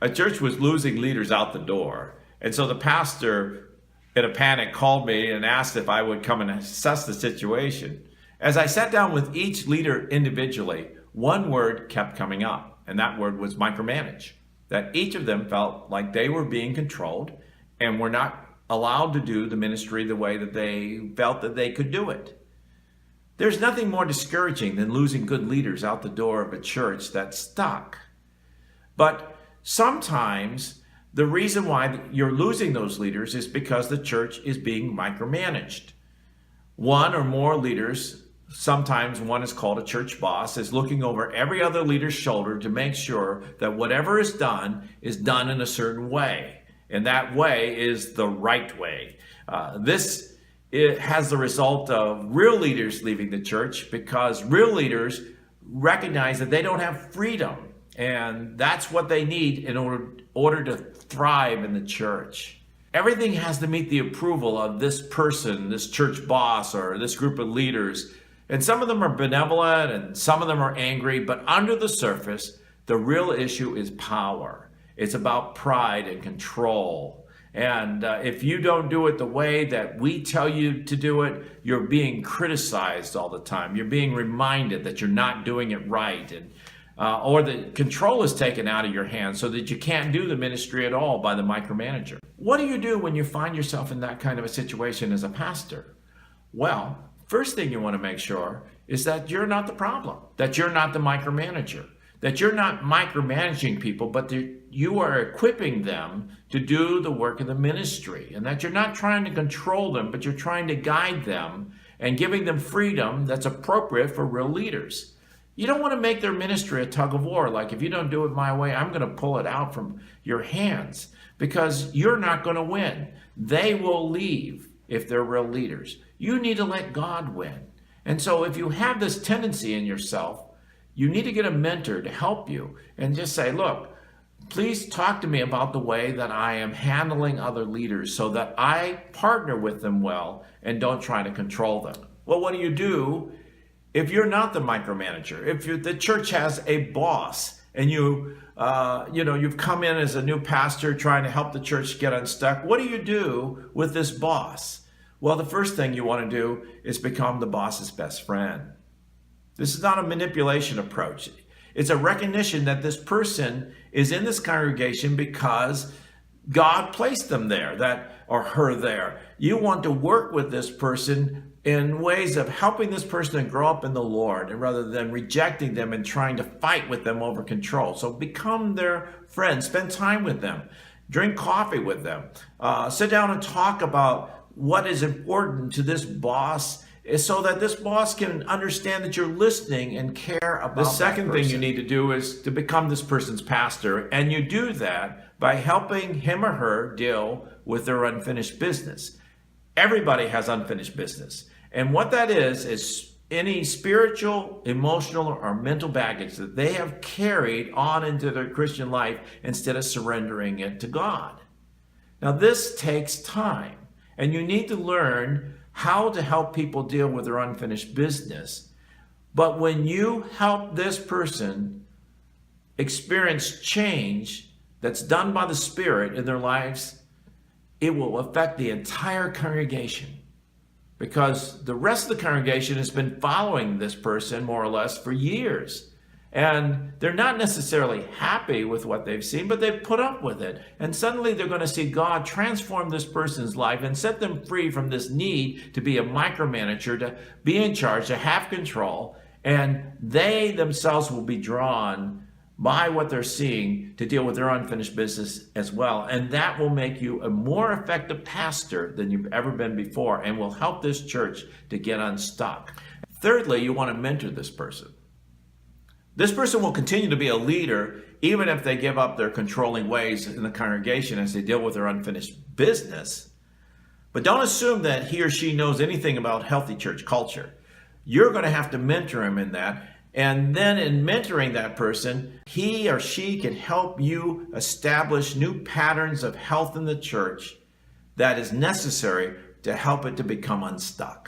a church was losing leaders out the door. And so the pastor, in a panic, called me and asked if I would come and assess the situation. As I sat down with each leader individually, one word kept coming up, and that word was micromanage. That each of them felt like they were being controlled and were not allowed to do the ministry the way that they felt that they could do it. There's nothing more discouraging than losing good leaders out the door of a church that's stuck. But sometimes the reason why you're losing those leaders is because the church is being micromanaged. One or more leaders, sometimes one is called a church boss, is looking over every other leader's shoulder to make sure that whatever is done in a certain way. And that way is the right way. It has the result of real leaders leaving the church because real leaders recognize that they don't have freedom. And that's what they need in order to thrive in the church. Everything has to meet the approval of this person, this church boss, or this group of leaders. And some of them are benevolent and some of them are angry, but under the surface, the real issue is power. It's about pride and control. And if you don't do it the way that we tell you to do it, you're being criticized all the time. You're being reminded that you're not doing it right. And or the control is taken out of your hands so that you can't do the ministry at all by the micromanager. What do you do when you find yourself in that kind of a situation as a pastor? Well, first thing you want to make sure is that you're not the problem, that you're not the micromanager, that you're not micromanaging people, but that you are equipping them to do the work of the ministry, and that you're not trying to control them, but you're trying to guide them and giving them freedom that's appropriate for real leaders. You don't want to make their ministry a tug of war, like if you don't do it my way, I'm going to pull it out from your hands, because you're not going to win. They will leave if they're real leaders. You need to let God win. And so if you have this tendency in yourself, you need to get a mentor to help you and just say, look, please talk to me about the way that I am handling other leaders so that I partner with them well and don't try to control them. Well, what do you do if you're not the micromanager? If the church has a boss and you've come in as a new pastor trying to help the church get unstuck, what do you do with this boss? Well, the first thing you want to do is become the boss's best friend. This is not a manipulation approach. It's a recognition that this person is in this congregation because God placed them there, or her there. You want to work with this person in ways of helping this person to grow up in the Lord, and rather than rejecting them and trying to fight with them over control. So become their friend, spend time with them, drink coffee with them, sit down and talk about what is important to this boss, is so that this boss can understand that you're listening and care about the second thing you need to do is to become this person's pastor, and you do that by helping him or her deal with their unfinished business. Everybody has unfinished business, and what that is any spiritual, emotional, or mental baggage that they have carried on into their Christian life instead of surrendering it to God. Now, this takes time, and you need to learn how to help people deal with their unfinished business. But when you help this person experience change that's done by the Spirit in their lives, it will affect the entire congregation, because the rest of the congregation has been following this person more or less for years. And they're not necessarily happy with what they've seen, but they've put up with it. And suddenly they're going to see God transform this person's life and set them free from this need to be a micromanager, to be in charge, to have control. And they themselves will be drawn by what they're seeing to deal with their unfinished business as well. And that will make you a more effective pastor than you've ever been before, and will help this church to get unstuck. Thirdly, you want to mentor this person. This person will continue to be a leader even if they give up their controlling ways in the congregation as they deal with their unfinished business. But don't assume that he or she knows anything about healthy church culture. You're going to have to mentor him in that. And then in mentoring that person, he or she can help you establish new patterns of health in the church that is necessary to help it to become unstuck.